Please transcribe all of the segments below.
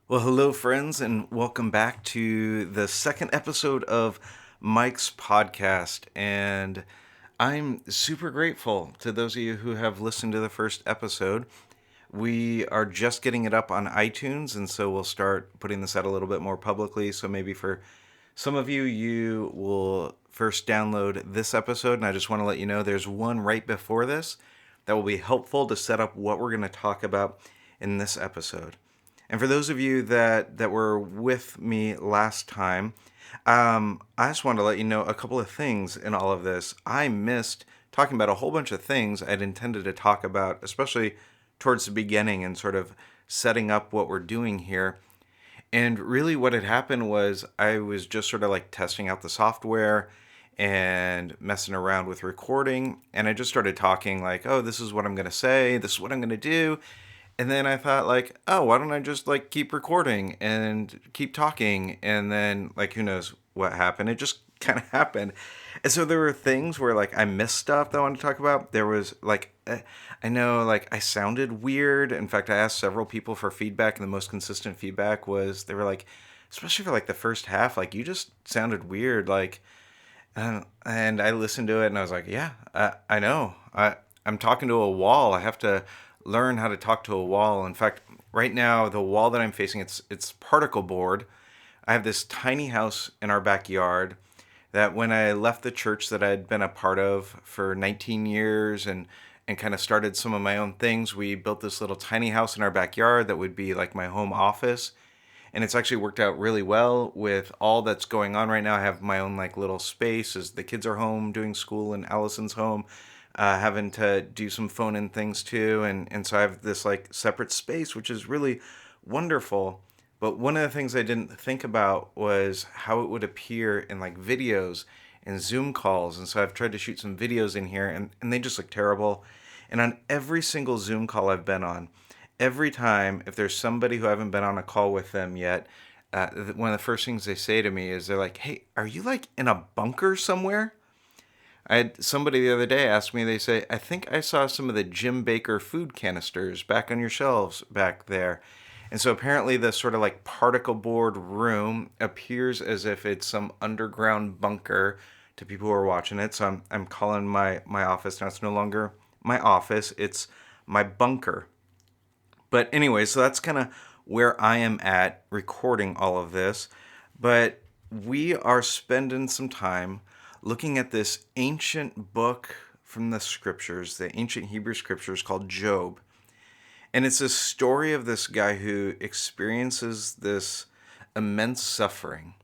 Well, hello, friends, and welcome back to the second episode of Mike's podcast. And I'm super grateful to those of you who have listened to the first episode. We are just getting it up on iTunes, and so we'll start putting this out a little bit more publicly. So maybe for some of you, you will first download this episode, and I just want to let you know there's one right before this that will be helpful to set up what we're going to talk about in this episode. And for those of you that were with me last time, I just wanted to let you know a couple of things in all of this. I missed talking about a whole bunch of things I'd intended to talk about, especially towards the beginning and sort of setting up what we're doing here. And really, what had happened was I was just sort of like testing out the software and messing around with recording. And I just started talking like, oh, this is what I'm going to say, this is what I'm going to do. And then I thought like, oh, why don't I just like keep recording and keep talking? And then like, who knows what happened? It just kind of happened. And so there were things where like I missed stuff that I wanted to talk about. There was like, I know like I sounded weird. In fact, I asked several people for feedback, and the most consistent feedback was they were like, especially for like the first half, like you just sounded weird. Like, and I listened to it and I was like, yeah, I know. I'm talking to a wall. I have to learn how to talk to a wall. In fact, right now, the wall that I'm facing, it's particle board. I have this tiny house in our backyard that when I left the church that I'd been a part of for 19 years and kind of started some of my own things, we built this little tiny house in our backyard that would be like my home office, and it's actually worked out really well with all that's going on right now. I have my own like little space as the kids are home doing school and Allison's home, having to do some phone in things too, and so I have this like separate space, which is really wonderful. But one of the things I didn't think about was how it would appear in like videos and Zoom calls, and so I've tried to shoot some videos in here, and they just look terrible. And on every single Zoom call I've been on, every time, if there's somebody who I haven't been on a call with them yet, one of the first things they say to me is they're like, "Hey, are you like in a bunker somewhere?" I had somebody the other day ask me, they say, "I think I saw some of the Jim Baker food canisters back on your shelves back there." And so apparently the sort of like particle board room appears as if it's some underground bunker to people who are watching it. So I'm calling my office now. It's no longer my office, it's my bunker. But anyway, so that's kind of where I am at recording all of this. But we are spending some time looking at this ancient book from the scriptures, the ancient Hebrew scriptures called Job. And it's a story of this guy who experiences this immense suffering.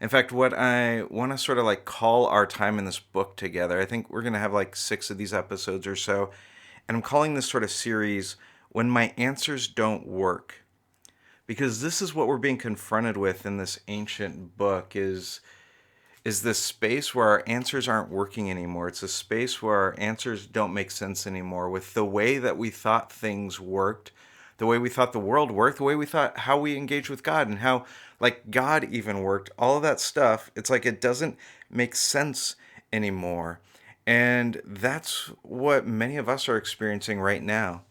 In fact, what I want to sort of like call our time in this book together, I think we're going to have like 6 of these episodes or so. And I'm calling this sort of series When My Answers Don't Work. Because this is what we're being confronted with in this ancient book is this space where our answers aren't working anymore. It's a space where our answers don't make sense anymore with the way that we thought things worked, the way we thought the world worked, the way we thought how we engage with God and how like God even worked. All of that stuff, it's like it doesn't make sense anymore. And that's what many of us are experiencing right now.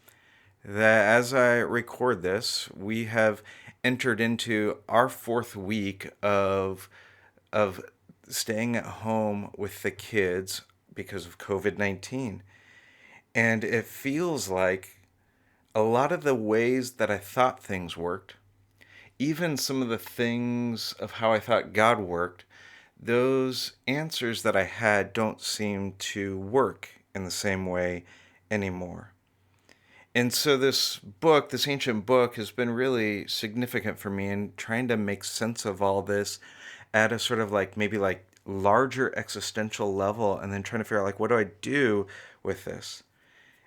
That as I record this, we have entered into our fourth week of staying at home with the kids because of COVID-19. And it feels like a lot of the ways that I thought things worked, even some of the things of how I thought God worked, those answers that I had don't seem to work in the same way anymore. And so this book, this ancient book, has been really significant for me in trying to make sense of all this at a sort of like maybe like larger existential level, and then trying to figure out like what do I do with this.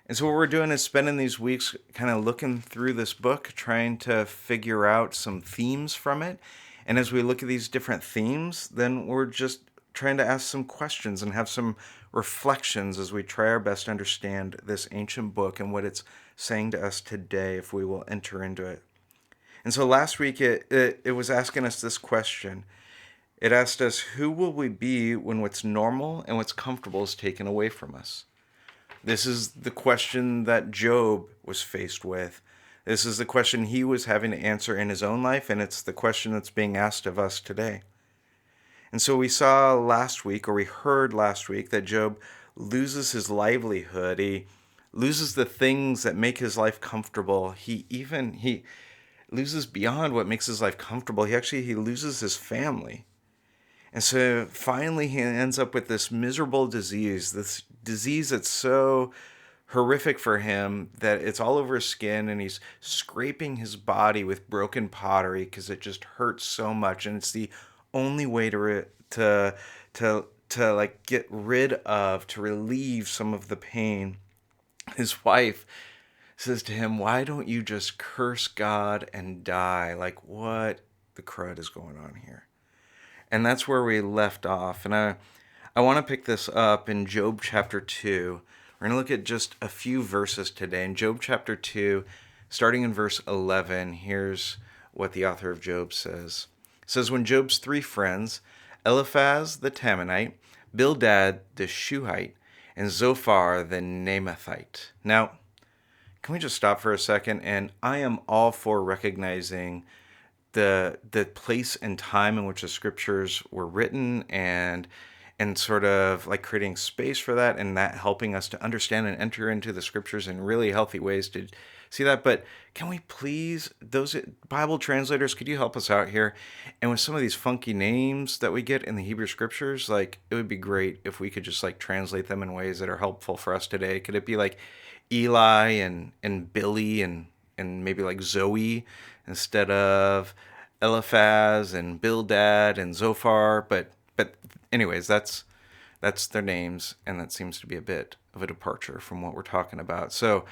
And so what we're doing is spending these weeks kind of looking through this book, trying to figure out some themes from it. And as we look at these different themes, then we're just trying to ask some questions and have some reflections as we try our best to understand this ancient book and what it's saying to us today if we will enter into it. And so last week it was asking us this question. It asked us, who will we be when what's normal and what's comfortable is taken away from us? This is the question that Job was faced with. This is the question he was having to answer in his own life, and it's the question that's being asked of us today. And so we saw last week, or we heard last week, that Job loses his livelihood. He loses the things that make his life comfortable. He loses beyond what makes his life comfortable. He loses his family. And so finally he ends up with this miserable disease, this disease that's so horrific for him that it's all over his skin, and he's scraping his body with broken pottery because it just hurts so much, and it's the only way to like get rid of, to relieve some of the pain. His wife says to him, "Why don't you just curse God and die? Like, what the crud is going on here?" And that's where we left off. And I want to pick this up in Job chapter 2. We're going to look at just a few verses today. In Job chapter 2, starting in verse 11, here's what the author of Job says. It says, "When Job's three friends, Eliphaz the Temanite, Bildad the Shuhite, and Zophar the Naamathite." Now, can we just stop for a second? And I am all for recognizing the place and time in which the scriptures were written, and sort of like creating space for that, and that helping us to understand and enter into the scriptures in really healthy ways to see that. But can we please, those Bible translators, could you help us out here? And with some of these funky names that we get in the Hebrew scriptures, like, it would be great if we could just like translate them in ways that are helpful for us today. Could it be like Eli and Billy and maybe like Zoe instead of Eliphaz and Bildad and Zophar? But anyways, that's their names, and that seems to be a bit of a departure from what we're talking about. So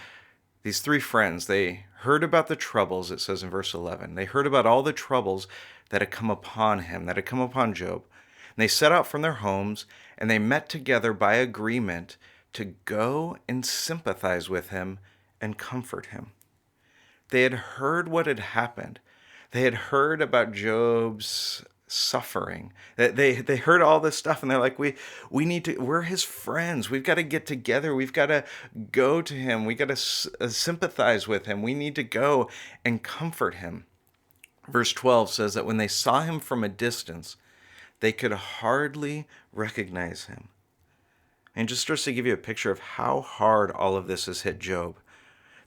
these three friends, they heard about the troubles, it says in verse 11. They heard about all the troubles that had come upon him, that had come upon Job. And they set out from their homes, and they met together by agreement to go and sympathize with him and comfort him. They had heard what had happened. They had heard about Job's suffering. They heard all this stuff, and they're like, we need to, we're his friends. We've got to get together. We've got to go to him. We got to sympathize with him. We need to go and comfort him. Verse 12 says that when they saw him from a distance, they could hardly recognize him. And just to give you a picture of how hard all of this has hit Job,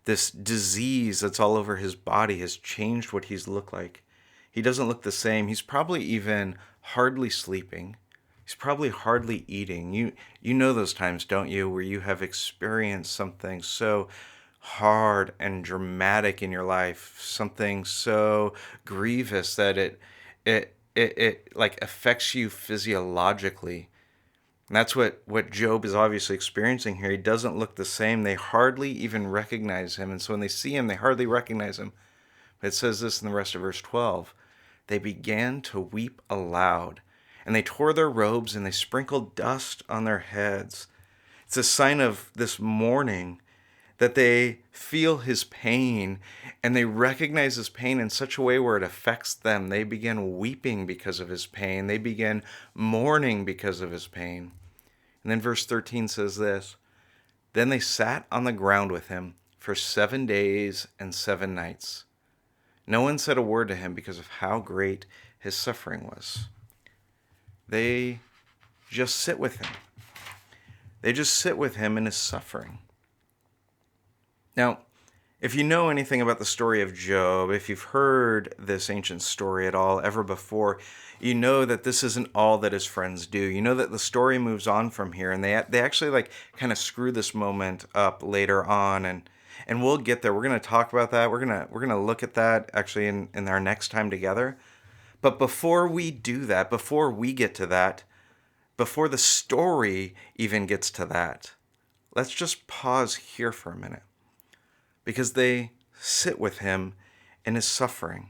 this disease that's all over his body has changed what he's looked like. He doesn't look the same. He's probably even hardly sleeping. He's probably hardly eating. You know those times, don't you, where you have experienced something so hard and dramatic in your life, something so grievous that it like affects you physiologically. And that's what Job is obviously experiencing here. He doesn't look the same. They hardly even recognize him. And so when they see him, they hardly recognize him. But it says this in the rest of verse 12. They began to weep aloud, and they tore their robes, and they sprinkled dust on their heads. It's a sign of this mourning, that they feel his pain, and they recognize his pain in such a way where it affects them. They begin weeping because of his pain. They begin mourning because of his pain. And then verse 13 says this, "Then they sat on the ground with him for 7 days and 7 nights. No one said a word to him because of how great his suffering was." They just sit with him. They just sit with him in his suffering. Now, if you know anything about the story of Job, if you've heard this ancient story at all ever before, you know that this isn't all that his friends do. You know that the story moves on from here, and they actually like kind of screw this moment up later on, and we'll get there. We're going to talk about that. We're going to look at that actually in our next time together. But before we do that, before we get to that, before the story even gets to that, let's just pause here for a minute. Because they sit with him in his suffering.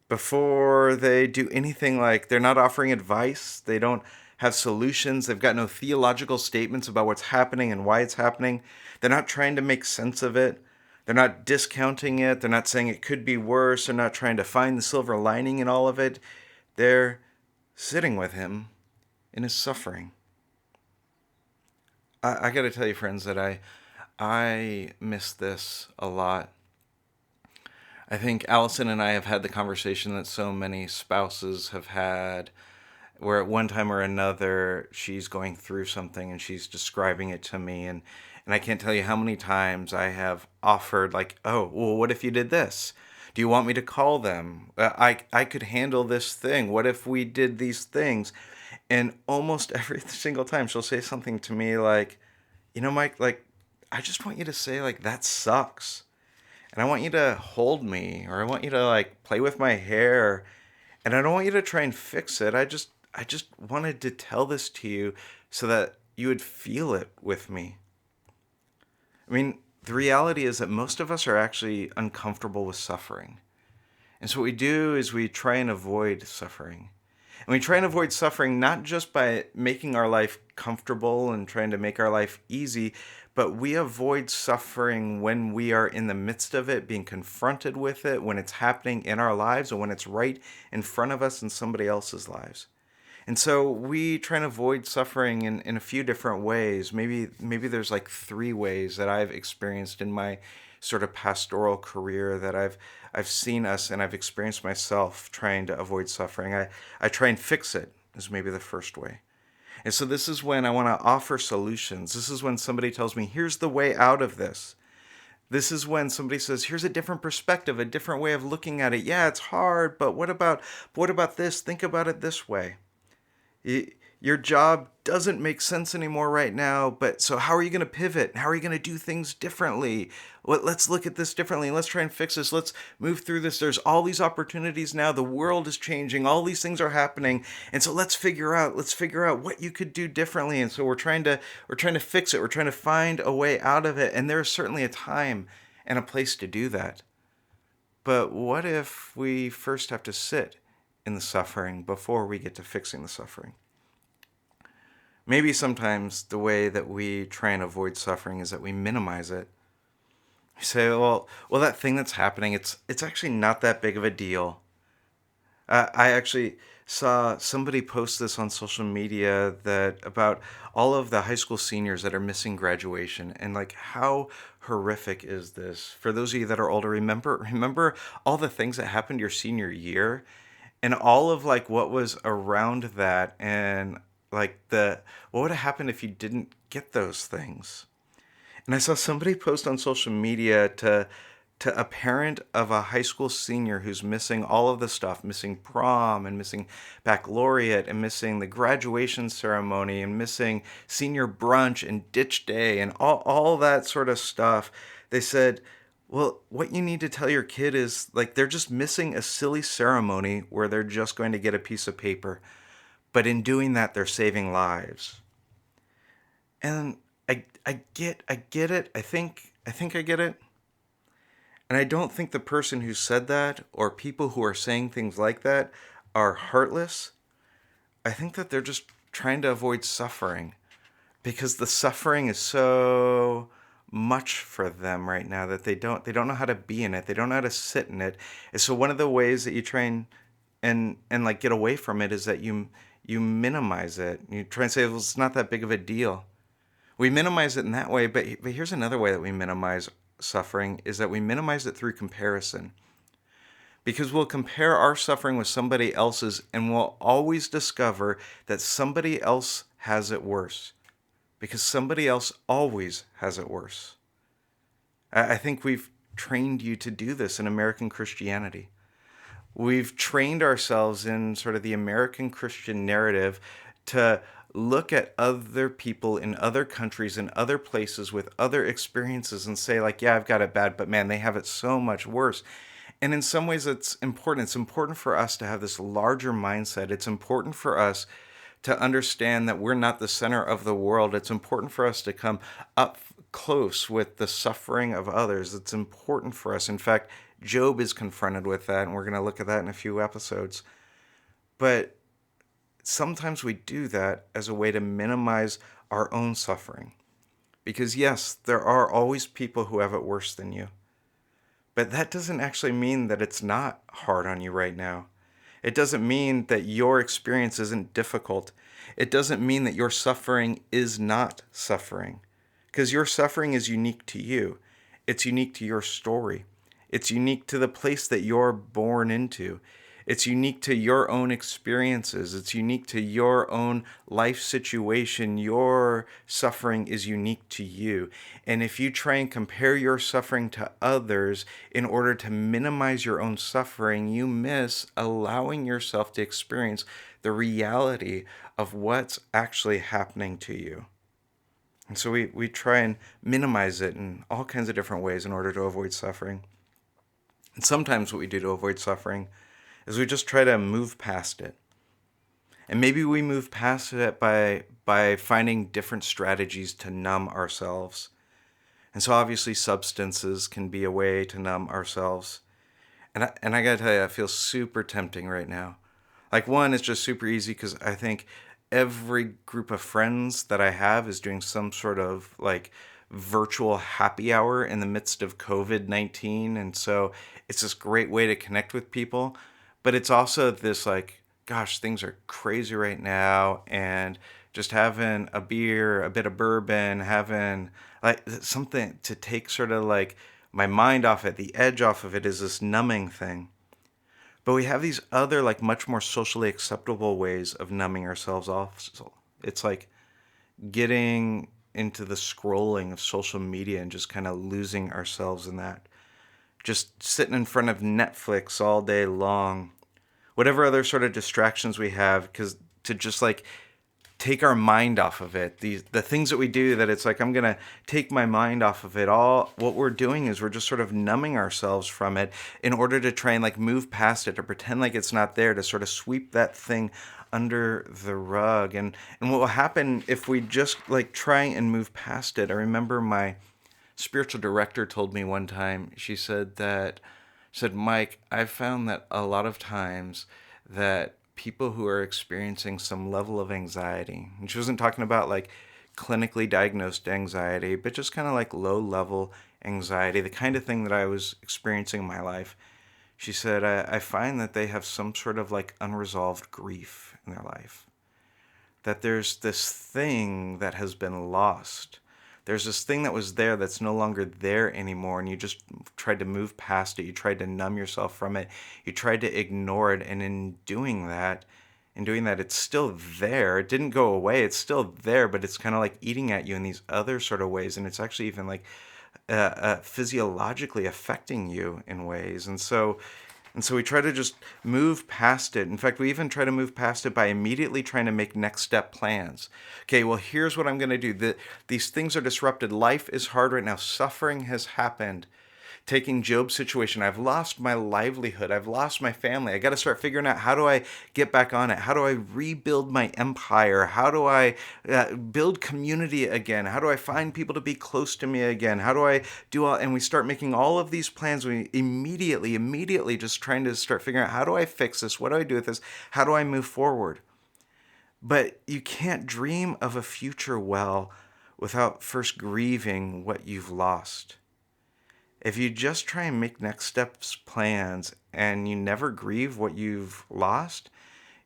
Before they do anything, like, they're not offering advice, they don't have solutions, they've got no theological statements about what's happening and why it's happening. They're not trying to make sense of it. They're not discounting it. They're not saying it could be worse. They're not trying to find the silver lining in all of it. They're sitting with him in his suffering. I got to tell you, friends, that I miss this a lot. I think Allison and I have had the conversation that so many spouses have had, where at one time or another she's going through something and she's describing it to me, and I can't tell you how many times I have offered, like, oh, well, what if you did this? Do you want me to call them? I could handle this thing. What if we did these things? And almost every single time she'll say something to me like, Mike, like, I just want you to say, like, that sucks. And I want you to hold me, or I want you to, like, play with my hair. And I don't want you to try and fix it. I just wanted to tell this to you so that you would feel it with me. I mean, the reality is that most of us are actually uncomfortable with suffering. And so what we do is we try and avoid suffering. And we try and avoid suffering not just by making our life comfortable and trying to make our life easy, but we avoid suffering when we are in the midst of it, being confronted with it, when it's happening in our lives, or when it's right in front of us in somebody else's lives. And so we try and avoid suffering in a few different ways. Maybe there's like three ways that I've experienced in my sort of pastoral career that I've seen us and I've experienced myself trying to avoid suffering. I try and fix it is maybe the first way. And so this is when I want to offer solutions. This is when somebody tells me, here's the way out of this. This is when somebody says, here's a different perspective, a different way of looking at it. Yeah, it's hard, but what about this? Think about it this way. Your job doesn't make sense anymore right now, but so how are you going to pivot? How are you going to do things differently? Let's look at this differently. Let's try and fix this. Let's move through this. There's all these opportunities now. The world is changing. All these things are happening. And so let's figure out what you could do differently. And so we're trying to fix it. We're trying to find a way out of it. And there's certainly a time and a place to do that. But what if we first have to sit in the suffering before we get to fixing the suffering? Maybe sometimes the way that we try and avoid suffering is that we minimize it. We say, well, that thing that's happening, it's actually not that big of a deal. I actually saw somebody post this on social media that about all of the high school seniors that are missing graduation, and like how horrific is this? For those of you that are older, remember all the things that happened your senior year, and all of like what was around that, and like the what would have happened if you didn't get those things. And I saw somebody post on social media to a parent of a high school senior who's missing all of the stuff, missing prom and missing baccalaureate and missing the graduation ceremony and missing senior brunch and ditch day and all that sort of stuff. They said, well, what you need to tell your kid is like they're just missing a silly ceremony where they're just going to get a piece of paper. But in doing that, they're saving lives. And I get it. I think I get it. And I don't think the person who said that or people who are saying things like that are heartless. I think that they're just trying to avoid suffering because the suffering is so much for them right now that they don't know how to be in it. They don't know how to sit in it. And so one of the ways that you try and like get away from it is that you minimize it. You try and say, well, it's not that big of a deal. We minimize it in that way, but here's another way that we minimize suffering is that we minimize it through comparison. Because we'll compare our suffering with somebody else's and we'll always discover that somebody else has it worse. Because somebody else always has it worse. I think we've trained you to do this in American Christianity. We've trained ourselves in sort of the American Christian narrative to look at other people in other countries and other places with other experiences and say like, yeah, I've got it bad, but man, they have it so much worse. And in some ways it's important. It's important for us to have this larger mindset. It's important for us to understand that we're not the center of the world. It's important for us to come up close with the suffering of others. It's important for us. In fact, Job is confronted with that, and we're going to look at that in a few episodes. But sometimes we do that as a way to minimize our own suffering. Because yes, there are always people who have it worse than you. But that doesn't actually mean that it's not hard on you right now. It doesn't mean that your experience isn't difficult. It doesn't mean that your suffering is not suffering. Because your suffering is unique to you. It's unique to your story. It's unique to the place that you're born into. It's unique to your own experiences. It's unique to your own life situation. Your suffering is unique to you. And if you try and compare your suffering to others in order to minimize your own suffering, you miss allowing yourself to experience the reality of what's actually happening to you. And so we try and minimize it in all kinds of different ways in order to avoid suffering. And sometimes what we do to avoid suffering is we just try to move past it. And maybe we move past it by finding different strategies to numb ourselves. And so obviously substances can be a way to numb ourselves. And I gotta tell you, it feels super tempting right now. Like, one, it's just super easy because I think every group of friends that I have is doing some sort of like virtual happy hour in the midst of COVID-19. And so it's this great way to connect with people. But it's also this like, gosh, things are crazy right now. And just having a beer, a bit of bourbon, having like something to take sort of like my mind off it, the edge off of it is this numbing thing. But we have these other, like, much more socially acceptable ways of numbing ourselves off. So it's like getting into the scrolling of social media and just kind of losing ourselves in that. Just sitting in front of Netflix all day long. Whatever other sort of distractions we have, because to just like take our mind off of it. The things that we do that it's like I'm gonna take my mind off of it. All what we're doing is we're just sort of numbing ourselves from it in order to try and like move past it, to pretend like it's not there, to sort of sweep that thing under the rug. And what will happen if we just like try and move past it? I remember my spiritual director told me one time, she said, Mike, I've found that a lot of times that people who are experiencing some level of anxiety, and she wasn't talking about like clinically diagnosed anxiety, but just kind of like low level anxiety, the kind of thing that I was experiencing in my life. She said, I find that they have some sort of like unresolved grief in their life, that there's this thing that has been lost. There's this thing that was there that's no longer there anymore, and you just tried to move past it. You tried to numb yourself from it. You tried to ignore it, and in doing that, it's still there. It didn't go away. It's still there, but it's kind of like eating at you in these other sort of ways, and it's actually even like physiologically affecting you in ways. And so we try to just move past it. In fact, we even try to move past it by immediately trying to make next step plans. Okay, well, here's what I'm going to do. These things are disrupted. Life is hard right now. Suffering has happened. Taking Job's situation, I've lost my livelihood. I've lost my family. I got to start figuring out, how do I get back on it? How do I rebuild my empire? How do I build community again? How do I find people to be close to me again? How do I do all? And we start making all of these plans. We immediately just trying to start figuring out, how do I fix this? What do I do with this? How do I move forward? But you can't dream of a future well without first grieving what you've lost. If you just try and make next steps plans and you never grieve what you've lost,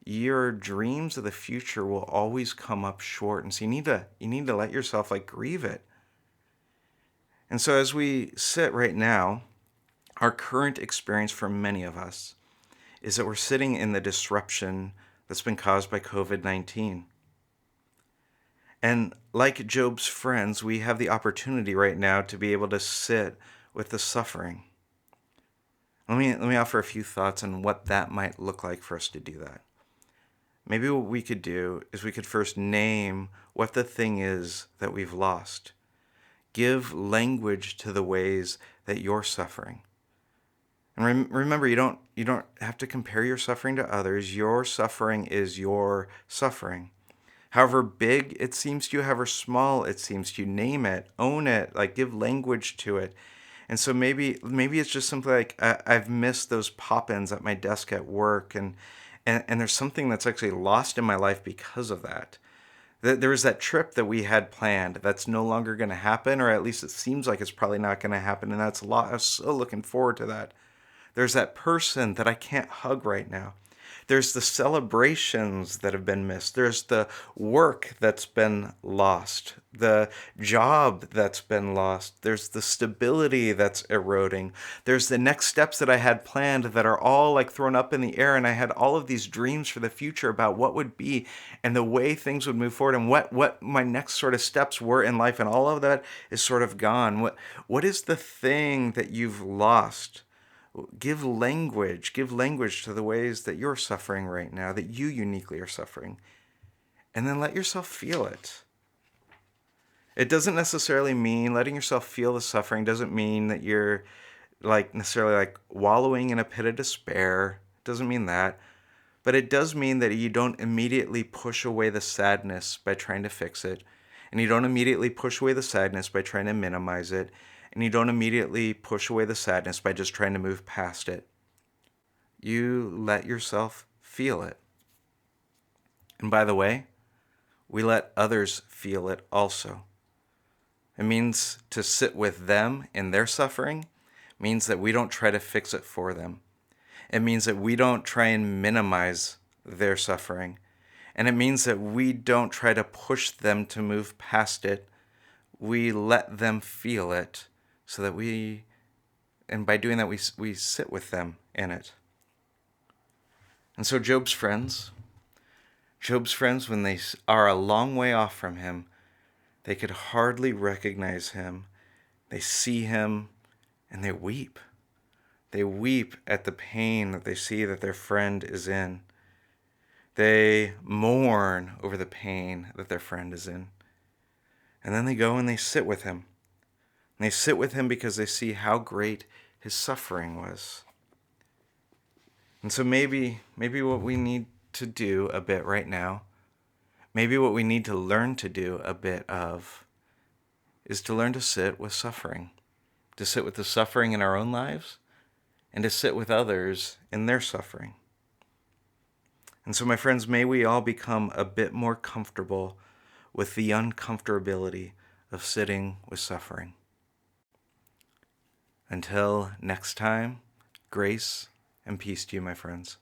your dreams of the future will always come up short. And so you need to let yourself like grieve it. And so as we sit right now, our current experience for many of us is that we're sitting in the disruption that's been caused by COVID-19. And like Job's friends, we have the opportunity right now to be able to sit with the suffering. Let me offer a few thoughts on what that might look like for us to do that. Maybe what we could do is we could first name what the thing is that we've lost. Give language to the ways that you're suffering. And remember, you don't have to compare your suffering to others. Your suffering is your suffering. However big it seems to you, however small it seems to you, name it, own it, like give language to it. And so maybe it's just simply like, I've missed those pop-ins at my desk at work, and there's something that's actually lost in my life because of that. There was that trip that we had planned that's no longer going to happen, or at least it seems like it's probably not going to happen, and that's a lot. I was so looking forward to that. There's that person that I can't hug right now. There's the celebrations that have been missed. There's the work that's been lost, the job that's been lost. There's the stability that's eroding. There's the next steps that I had planned that are all like thrown up in the air. And I had all of these dreams for the future about what would be and the way things would move forward and what my next sort of steps were in life. And all of that is sort of gone. What is the thing that you've lost? Give language to the ways that you're suffering right now, that you uniquely are suffering, and then let yourself feel it. It doesn't necessarily mean letting yourself feel the suffering doesn't mean that you're like necessarily like wallowing in a pit of despair. It doesn't mean that. But it does mean that you don't immediately push away the sadness by trying to fix it. And you don't immediately push away the sadness by trying to minimize it. And you don't immediately push away the sadness by just trying to move past it. You let yourself feel it. And by the way, we let others feel it also. It means to sit with them in their suffering. It means that we don't try to fix it for them. It means that we don't try and minimize their suffering. And it means that we don't try to push them to move past it. We let them feel it so that and by doing that, we sit with them in it. And so Job's friends, when they are a long way off from him, they could hardly recognize him. They see him and they weep. They weep at the pain that they see that their friend is in. They mourn over the pain that their friend is in. And then they go and they sit with him. And they sit with him because they see how great his suffering was. And so maybe what we need to do a bit right now, maybe what we need to learn to do a bit of, is to learn to sit with suffering. To sit with the suffering in our own lives, and to sit with others in their suffering. And so, my friends, may we all become a bit more comfortable with the uncomfortability of sitting with suffering. Until next time, grace and peace to you, my friends.